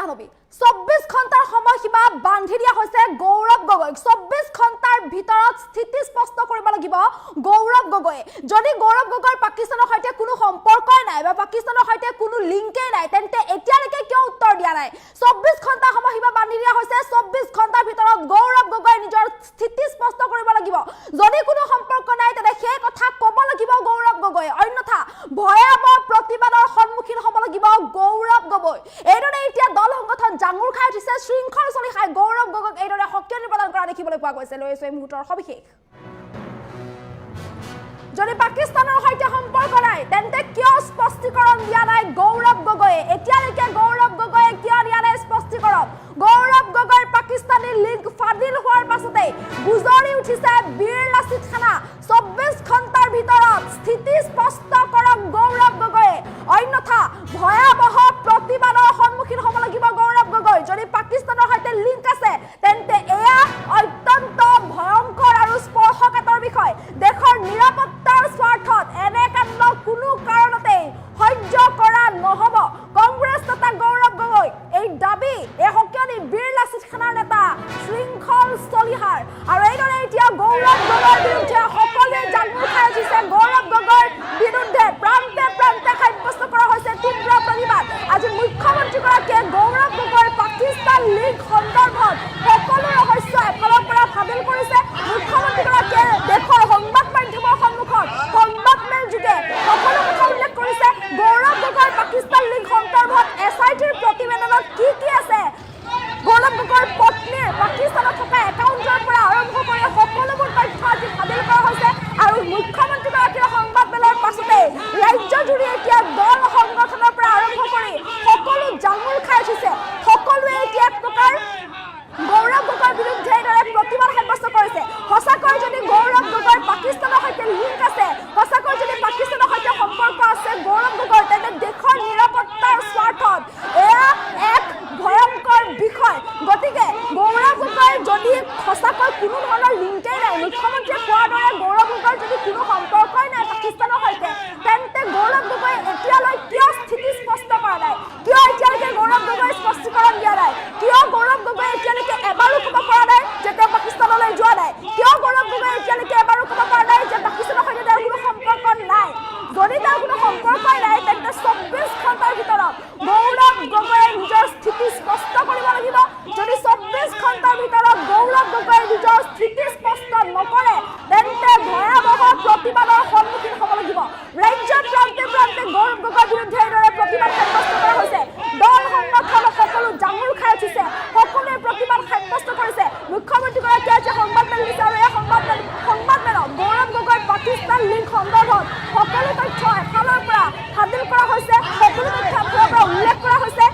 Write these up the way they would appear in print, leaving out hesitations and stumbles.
জানবী 24 ঘণ্টাৰ সময়সীমা বান্ধি দিয়া হৈছে গৌৰৱ গগৈক 24 ঘণ্টাৰ ভিতৰত স্থিতি স্পষ্ট কৰিব লাগিব গৌৰৱ গগৈ যদি গৌৰৱ গগৈৰ পাকিস্তানৰ সৈতে কোনো সম্পৰ্কই নাই বা পাকিস্তানৰ সৈতে কোনো লিংকেই নাই তেন্তে এতিয়ালৈকে কিয় উত্তৰ দিয়া নাই 24 ঘণ্টা সময়সীমা বান্ধি দিয়া হৈছে 24 ঘণ্টাৰ ভিতৰত গৌৰৱ গগৈ নিজৰ স্থিতি স্পষ্ট কৰিব লাগিব যদি কোনো সম্পৰ্ক নাই তেন্তে সেই কথা ক'ব লাগিব গৌৰৱ গগৈ অন্যথা ভয়াবহ প্ৰতিবাদৰ সন্মুখীন হ'ব লাগিব গৌৰৱ গগৈ এইদৰে এতিয়া দল সংগঠন জাঙুৰ খাই উঠিছে শৃংখল চলি খাই গৌৰৱ গগৈক এইদৰে সক্ৰিয় নিৰ্বাচন কৰা দেখিবলৈ পোৱা গৈছে লৈছে এই মুহূৰ্তৰ সবিশেষ যদি পাকিস্তানৰ সৈতে সম্পৰ্ক নাই তেন্তে কিয় স্পষ্টীকৰণ দিয়া নাই গৌৰৱ গগৈ এতিয়ালৈকে গৌৰৱ গগৈ কিয় দিয়া নাই স্পষ্টীকৰণ গৌৰৱ গগৈৰ পাকিস্তানী লিংক ফাদিল হোৱাৰ পাছতে গুজৰি উঠিছে বীৰ লাচিত খানা 24 ঘণ্টাৰ ভিতৰত স্থিতি স্পষ্ট কৰক গৌৰৱ গগৈ অন্যথা ভয়াবহ প্ৰতিবাদৰ সন্মুখীন হ'ব লাগিব গৌৰৱ গগৈ যদি পাকিস্তানৰ সৈতে লিংক আছে তেন্তে এয়া অত্যন্ত ভয়ংকৰ আৰু স্পৰ্শকাতৰ বিষয় দেশৰ নিৰাপত্তাৰ স্বাৰ্থত এনে কাণ্ড কোনো কাৰণতে সহ্য কৰা নহ'ব কংগ্ৰেছ নেতা গৌৰৱ গগৈ এই দাবী এই সক্ৰিয় বীৰ লাচিত খানাৰ নেতা শৃংখল চলিহাৰ আৰু এইদৰে এতিয়া গৌৰৱ গগৈৰ বিৰুদ্ধে সকলোৱে জাঙুৰ খাই উঠিছে গৌৰৱ গগৈৰ বিৰুদ্ধে প্ৰান্তে প্ৰান্তে সাব্যস্ত কৰা হৈছে তীব্ৰ প্ৰতিবাদ আজি মুখ্যমন্ত্ৰীগৰাকীয়ে গৌৰৱ গগৈৰ পাকিস্তান লিংক সন্দৰ্ভত সকলো ৰহস্য এফালৰ পৰা ফাদিল কৰিছে মুখ্যমন্ত্ৰীগৰাকীয়ে দেশৰ সংবাদ মাধ্যমৰ সন্মুখত সংবাদ মেল যোগে সকলো কথা উল্লেখ কৰিছে গৌৰৱ গগৈৰ পাকিস্তান লিংক সন্দৰ্ভত SITৰ প্ৰতিবেদনত কি আছে গৌৰৱ গগৈৰ পত্নীৰ পাকিস্তানত থকা একাউণ্টৰ পৰা আৰম্ভ কৰি সকলোবোৰ তথ্য আজি ফাদিল কৰা হৈছে আৰু মুখ্যমন্ত্ৰীগৰাকীৰ সংবাদ মেলৰ পাছতে ৰাজ্যজুৰি এতিয়া দল সংগঠনৰ পৰা আৰম্ভ কৰি সকলো জাঙুৰ খাই উঠিছে সকলোৱে এতিয়া এক প্ৰকাৰ গৌৰৱ গগৈৰ বিৰুদ্ধে এইদৰে প্ৰতিবাদ সাব্যস্ত কৰিছে সঁচাকৈ যদি গৌৰৱ গগৈৰ পাকিস্তানৰ সৈতে লিংক আছে সঁচাকৈ যদি পাকিস্তানৰ সৈতে সম্পৰ্ক আছে গৌৰৱ গগৈৰ তেন্তে দেশৰ নিৰাপত্তাৰ স্বাৰ্থত এয়া এক ভয়ংকৰ বিষয় গতিকে গৌৰৱ গগৈৰ যদি সঁচাকৈ কোনো ধৰণৰ লিংকেই নাই মুখ্যমন্ত্ৰীয়ে কোৱাৰ দৰে গৌৰৱ গগৈৰ যদি কোনো সম্পৰ্কই নাই পাকিস্তানৰ সৈতে তেন্তে গৌৰৱ গগৈ এতিয়ালৈ কিয় স্থিতি স্পষ্ট কৰা নাই কিয় এতিয়ালৈকে গৌৰৱ গগৈ স্পষ্টীকৰণ দিয়া নাই কিয় গৌৰৱ গগৈ এতিয়ালৈকে এবাৰো ক'ব পৰা নাই যে তেওঁ পাকিস্তানলৈ যোৱা নাই কিয় গৌৰৱ গগৈ এতিয়ালৈকে এবাৰো ক'ব পৰা নাই যে পাকিস্তানৰ সৈতে তেওঁৰ কোনো সম্পৰ্ক নাই যদি তেওঁৰ কোনো সম্পৰ্কই নাই তেন্তে 24 ঘণ্টাৰ ভিতৰত গৌৰৱ গগৈয়ে নিজৰ স্থিতি স্পষ্ট কৰিব লাগিব যদি 24 ঘণ্টাৰ ভিতৰত গৌৰৱ গগৈয়ে নিজৰ স্থিতি স্পষ্ট নকৰে তেন্তে ভয়াবহ প্ৰতিবাদৰ সন্মুখীন হ'ব লাগিব ৰাজ্যৰ প্ৰান্তে প্ৰান্তে গৌৰৱ গগৈৰ বিৰুদ্ধে এইদৰে প্ৰতিবাদ সাব্যস্ত কৰা হৈছে দল সংগঠন সকলো জাঙুৰ খাই উঠিছে সকলোৱে প্ৰতিবাদ সাব্যস্ত কৰিছে মুখ্যমন্ত্ৰীগৰাকীয়ে আজি সংবাদ মেল দিছে আৰু এই সংবাদ মেলত গৌৰৱ গগৈৰ পাকিস্তান লিংক সন্দৰ্ভত সকলো তথ্য এফালৰ পৰা ফাদিল কৰা হৈছে সকলো তথ্য এফালৰ পৰা উল্লেখ কৰা হৈছে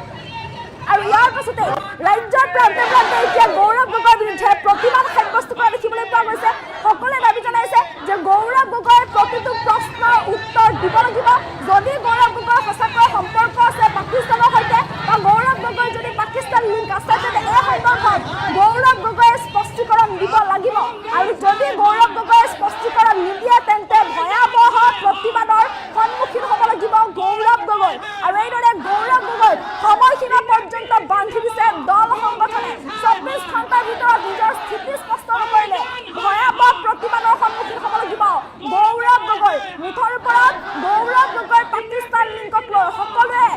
আৰু ইয়াৰ পাছতে ৰাজ্যৰ প্ৰান্তে প্ৰান্তে এতিয়া গৌৰৱ গগৈৰ বিৰুদ্ধে প্ৰতিবাদ সাব্যস্ত কৰা দেখিবলৈ পোৱা গৈছে সকলোৱে দাবী জনাইছে যে গৌৰৱ গগৈৰ প্ৰতিটো প্ৰশ্নৰ উত্তৰ দিব লাগিব যদি গৌৰৱ গগৈৰ সঁচাকৈ সম্পৰ্ক আছে পাকিস্তানৰ সৈতে বা গৌৰৱ গগৈৰ যদি পাকিস্তান লিংক আছে তেন্তে এই সন্দৰ্ভত গৌৰৱ গগৈয়ে স্পষ্টীকৰণ দিব লাগিব আৰু যদি গৌৰৱ গগৈয়ে স্পষ্টীকৰণ নিদিয়ে তেন্তে ভয়াবহ প্ৰতিবাদৰ সন্মুখীন হ'ব লাগিব গৌৰৱ গগৈ আৰু এইদৰে গৌৰৱ গগৈ সময়সীমা পৰ্যন্ত বান্ধি দিছে দল সংগঠনে 24 ঘণ্টাৰ ভিতৰত নিজৰ স্থিতি স্পষ্ট নকৰিলে ভয়াবহ প্ৰতিবাদৰ সন্মুখীন হ'ব লাগিব গৌৰৱ গগৈ মুঠৰ ওপৰত গৌৰৱ গগৈৰ পাকিস্তান লিংকক লৈ সকলোৱে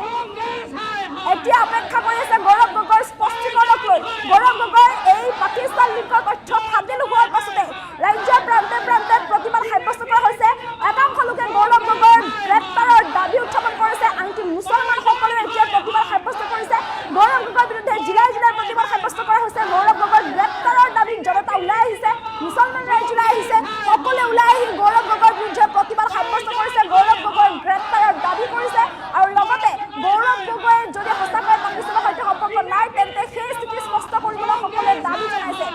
এতিয়া অপেক্ষা কৰি আছে গৌৰৱ গগৈৰ স্পষ্টীকৰণক লৈ গৌৰৱ গগৈৰ এই পাকিস্তান লিংকৰ তথ্য ফাদিল হোৱাৰ পাছতে ৰাজ্যৰ প্ৰান্তে প্ৰান্তে প্ৰতিবাদ সাব্যস্ত কৰা হৈছে একাংশ লোকে গৌৰৱ গগৈৰ গ্ৰেপ্তাৰৰ দাবী উত্থাপন কৰিছে আনকি মুছলমানসকলেও এতিয়া প্ৰতিবাদ সাব্যস্ত কৰিছে গৌৰৱ গগৈৰ বিৰুদ্ধে জিলাই জিলাই প্ৰতিবাদ সাব্যস্ত কৰা হৈছে গৌৰৱ গগৈৰ গ্ৰেপ্তাৰৰ দাবীত জনতা ওলাই আহিছে মুছলমান ৰাইজ ওলাই আহিছে সকলোৱে ওলাই আহি গৌৰৱ গগৈৰ বিৰুদ্ধে প্ৰতিবাদ সাব্যস্ত কৰিছে গৌৰৱ গগৈৰ গ্ৰেপ্তাৰৰ দাবী কৰিছে আৰু লগতে গৌৰৱ গগৈয়ে যদি সঁচাকৈ পাকিস্তানৰ সৈতে সম্পৰ্ক নাই তেন্তে সেই স্থিতি স্পষ্ট কৰিবলৈ সকলোৱে দাবী জনাইছে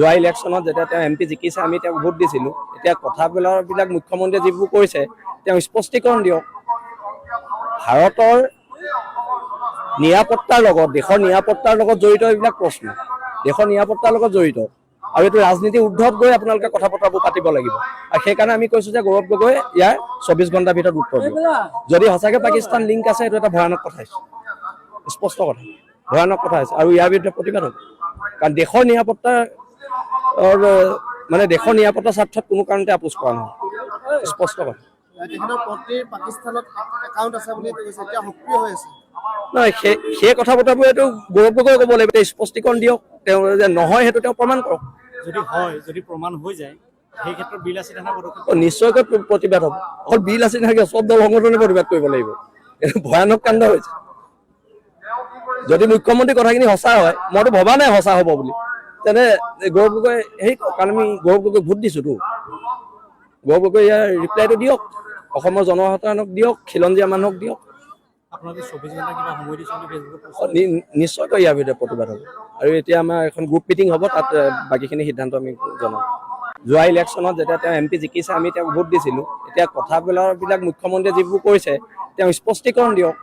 যোৱা ইলেকশ্যনত যেতিয়া তেওঁ MP জিকিছে আমি তেওঁক ভোট দিছিলোঁ। এতিয়া কথাবিলাক মুখ্যমন্ত্ৰীয়ে যিবোৰ কৈছে তেওঁ স্পষ্টীকৰণ দিয়ক। ভাৰতৰ নিৰাপত্তাৰ লগত দেশৰ নিৰাপত্তাৰ লগত জড়িত এইবিলাক প্ৰশ্ন, দেশৰ নিৰাপত্তাৰ লগত জড়িত আৰু এইটো ৰাজনীতিৰ ঊৰ্ধত গৈ আপোনালোকে কথা বতৰাবোৰ পাতিব লাগিব। আৰু সেইকাৰণে আমি কৈছোঁ যে গৌৰৱ গগৈ ইয়াৰ 24 ঘণ্টাৰ ভিতৰত উত্তৰ দিব। যদি সঁচাকৈ পাকিস্তান লিংক আছে এইটো এটা ভয়ানক কথা হৈছে, স্পষ্ট কথা, ভয়ানক কথা হৈছে আৰু ইয়াৰ বিৰুদ্ধে প্ৰতিবাদ হ'ব। কাৰণ দেশৰ নিৰাপত্তা দেশৰ নিৰাপত্তাৰ স্বাৰ্থত কোনো কাৰণতে আপোচ কৰা নহয়, স্পষ্ট কথা। নহয় সেই কথা বতৰাবোৰ এইটো গৌৰৱ গগৈ ক'ব লাগিব, স্পষ্টীকৰণ দিয়ক। তেওঁ যে নহয় সেইটো তেওঁ প্ৰমাণ কৰক। যদি প্ৰমাণ হৈ যায় সেই ক্ষেত্ৰত বিল আছে নিশ্চয়কৈ প্ৰতিবাদ হ'ব। অকল বিল আছে নাথাকে, চব দল সংগঠনে প্ৰতিবাদ কৰিব লাগিব। এইটো ভয়ানক কাণ্ড হৈছে। যদি মুখ্যমন্ত্ৰীৰ কথাখিনি সঁচা হয়, মইতো ভবা নাই সঁচা হ'ব বুলি, তেনে গৌৰৱ গগৈ কাৰণ আমি গৌৰৱ গগৈ ভোট দিছোঁতো। গৌৰৱ গগৈ ইয়াৰ ৰিপ্লাইটো দিয়ক, অসমৰ জনসাধাৰণক দিয়ক, খিলঞ্জীয়া মানুহক দিয়ক। নিশ্চয়কৈ ইয়াৰ ভিতৰত প্ৰতিবাদ হ'ব আৰু এতিয়া আমাৰ এখন গ্ৰুপ মিটিং হ'ব, তাত বাকীখিনি সিদ্ধান্ত আমি জনাম। যোৱা ইলেকশ্যনত যেতিয়া তেওঁ MP জিকিছে আমি তেওঁক ভোট দিছিলোঁ। এতিয়া কথাবিলাক মুখ্যমন্ত্ৰীয়ে যিবোৰ কৈছে তেওঁ স্পষ্টীকৰণ দিয়ক।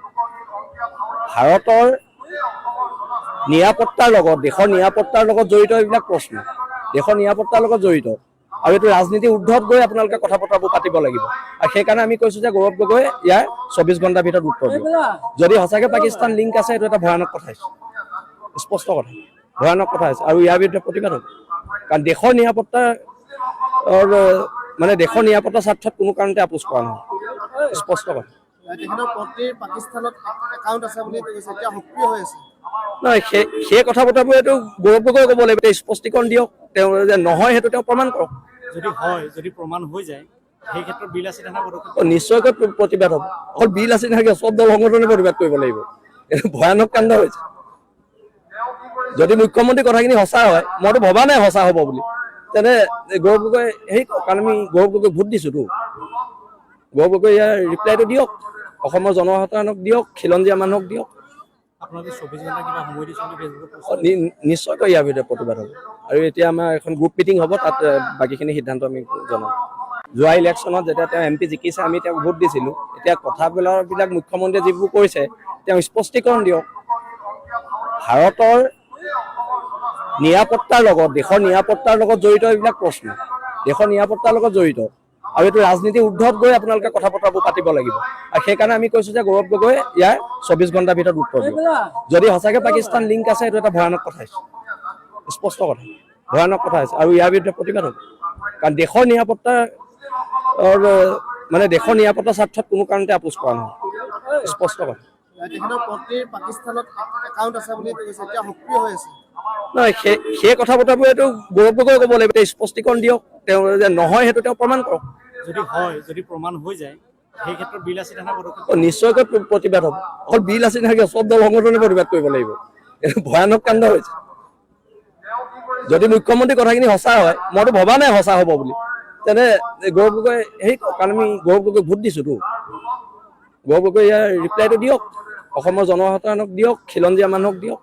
ভাৰতৰ নিৰাপত্তাৰ লগত দেশৰ নিৰাপত্তাৰ লগত জড়িত এইবিলাক প্ৰশ্ন, দেশৰ নিৰাপত্তাৰ লগত জড়িত আৰু এইটো ৰাজনীতিৰ ঊৰ্ধত গৈ আপোনালোকে কথা বতৰাবোৰ পাতিব লাগিব। আৰু সেইকাৰণে আমি কৈছোঁ যে গৌৰৱ গগৈ ইয়াৰ 24 ঘণ্টাৰ ভিতৰত উত্তৰ দিব। যদি সঁচাকৈ পাকিস্তান লিংক আছে এইটো এটা ভয়ানক কথা হৈছে, স্পষ্ট কথা, ভয়ানক কথা হৈছে আৰু ইয়াৰ বিৰুদ্ধে প্ৰতিবাদ হ'ব। কাৰণ দেশৰ নিৰাপত্তাৰ দেশৰ নিৰাপত্তাৰ স্বাৰ্থত কোনো কাৰণতে আপোচ কৰা নহয়, স্পষ্ট কথা। নহয় সেই কথা বতৰাবোৰ এইটো গৌৰৱ গগৈ ক'ব লাগিব, স্পষ্টীকৰণ দিয়ক। তেওঁ যে নহয় সেইটো তেওঁ প্ৰমাণ কৰক। যদি প্ৰমাণ হৈ যায় সেই ক্ষেত্ৰত বিল আছে নিশ্চয়কৈ প্ৰতিবাদ হ'ব। অকল বিল আছে নাথাকে, চব দল সংগঠনে প্ৰতিবাদ কৰিব লাগিব। এইটো ভয়ানক কাণ্ড হৈছে। যদি মুখ্যমন্ত্ৰীৰ কথাখিনি সঁচা হয়, মইতো ভবা নাই সঁচা হ'ব বুলি, তেনে গৌৰৱ গগৈ কাৰণ আমি গৌৰৱ গগৈ ভোট দিছোঁতো। গৌৰৱ গগৈ ইয়াৰ ৰিপ্লাইটো দিয়ক, অসমৰ জনসাধাৰণক দিয়ক, খিলঞ্জীয়া মানুহক দিয়ক। নিশ্চয়কৈ ইয়াৰ ভিতৰত প্ৰতিবাদ হ'ব আৰু এতিয়া আমাৰ এখন গ্ৰুপ মিটিং হ'ব, তাত বাকীখিনি সিদ্ধান্ত আমি জনাম। যোৱা ইলেকশ্যনত যেতিয়া তেওঁ MP জিকিছে আমি তেওঁক ভোট দিছিলোঁ। এতিয়া কথাবিলাক মুখ্যমন্ত্ৰীয়ে যিবোৰ কৈছে তেওঁ স্পষ্টীকৰণ দিয়ক। ভাৰতৰ নিৰাপত্তাৰ লগত দেশৰ নিৰাপত্তাৰ লগত জড়িত এইবিলাক প্ৰশ্ন, দেশৰ নিৰাপত্তাৰ লগত জড়িত আৰু এইটো ৰাজনীতিৰ ঊৰ্ধত গৈ আপোনালোকে কথা বতৰাবোৰ পাতিব লাগিব। আৰু সেইকাৰণে আমি কৈছোঁ যে গৌৰৱ গগৈ ইয়াৰ 24 ঘণ্টাৰ ভিতৰত উত্তৰ দিব। যদি সঁচাকৈ পাকিস্তান লিংক আছে এইটো এটা ভয়ানক কথা হৈছে, স্পষ্ট কথা, ভয়ানক কথা হৈছে আৰু ইয়াৰ বিৰুদ্ধে প্ৰতিবাদ হ'ব। কাৰণ দেশৰ নিৰাপত্তাৰ দেশৰ নিৰাপত্তাৰ স্বাৰ্থত কোনো কাৰণতে আপোচ কৰা নহয়, স্পষ্ট কথা। নহয় সেই কথা বতৰাবোৰ এইটো গৌৰৱ গগৈ ক'ব লাগিব, স্পষ্টীকৰণ দিয়ক। তেওঁ যে নহয় সেইটো তেওঁ প্ৰমাণ কৰক। যদি প্ৰমাণ হৈ যায় সেই ক্ষেত্ৰত বিল আছে নিশ্চয়কৈ প্ৰতিবাদ হ'ব। অকল বিল আছে নাথাকে, চব দল সংগঠনে প্ৰতিবাদ কৰিব লাগিব। এইটো ভয়ানক কাণ্ড হৈছে। যদি মুখ্যমন্ত্ৰীৰ কথাখিনি সঁচা হয়, মইতো ভবা নাই সঁচা হ'ব বুলি, তেনে গৌৰৱ গগৈ কাৰণ আমি গৌৰৱ গগৈ ভোট দিছোঁতো। গৌৰৱ গগৈ ইয়াৰ ৰিপ্লাইটো দিয়ক, অসমৰ জনসাধাৰণক দিয়ক, খিলঞ্জীয়া মানুহক দিয়ক।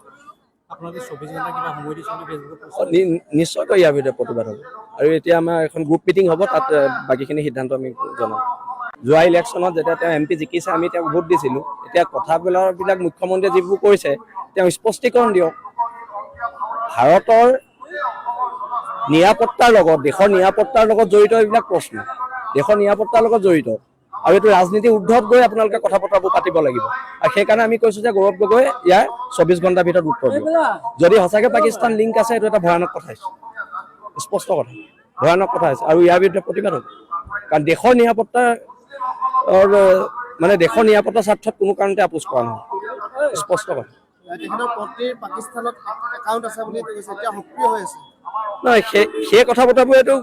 নিশ্চয়কৈ ইয়াৰ ভিতৰত প্ৰতিবাদ হ'ব আৰু এতিয়া আমাৰ এখন গ্ৰুপ মিটিং হ'ব, তাত বাকীখিনি সিদ্ধান্ত আমি জনাম। যোৱা ইলেকশ্যনত যেতিয়া তেওঁ MP জিকিছে আমি তেওঁক ভোট দিছিলোঁ। এতিয়া কথাবিলাক মুখ্যমন্ত্ৰীয়ে যিবোৰ কৈছে তেওঁ স্পষ্টীকৰণ দিয়ক। ভাৰতৰ নিৰাপত্তাৰ লগত দেশৰ নিৰাপত্তাৰ লগত জড়িত এইবিলাক প্ৰশ্ন, দেশৰ নিৰাপত্তাৰ লগত জড়িত আৰু এইটো ৰাজনীতিৰ ঊৰ্ধত গৈ আপোনালোকে কথা বতৰাবোৰ পাতিব লাগিব। আৰু সেইকাৰণে আমি কৈছোঁ যে গৌৰৱ গগৈ ইয়াৰ 24 ঘণ্টাৰ ভিতৰত উত্তৰ দিব। যদি সঁচাকৈ পাকিস্তান লিংক আছে এইটো এটা ভয়ানক কথা হৈছে, স্পষ্ট কথা, ভয়ানক কথা হৈছে আৰু ইয়াৰ বিৰুদ্ধে প্ৰতিবাদ হ'ব। কাৰণ দেশৰ নিৰাপত্তাৰ দেশৰ নিৰাপত্তাৰ স্বাৰ্থত কোনো কাৰণতে আপোচ কৰা নহয়, স্পষ্ট কথা। নহয় সেই কথা বতৰাবোৰ এইটো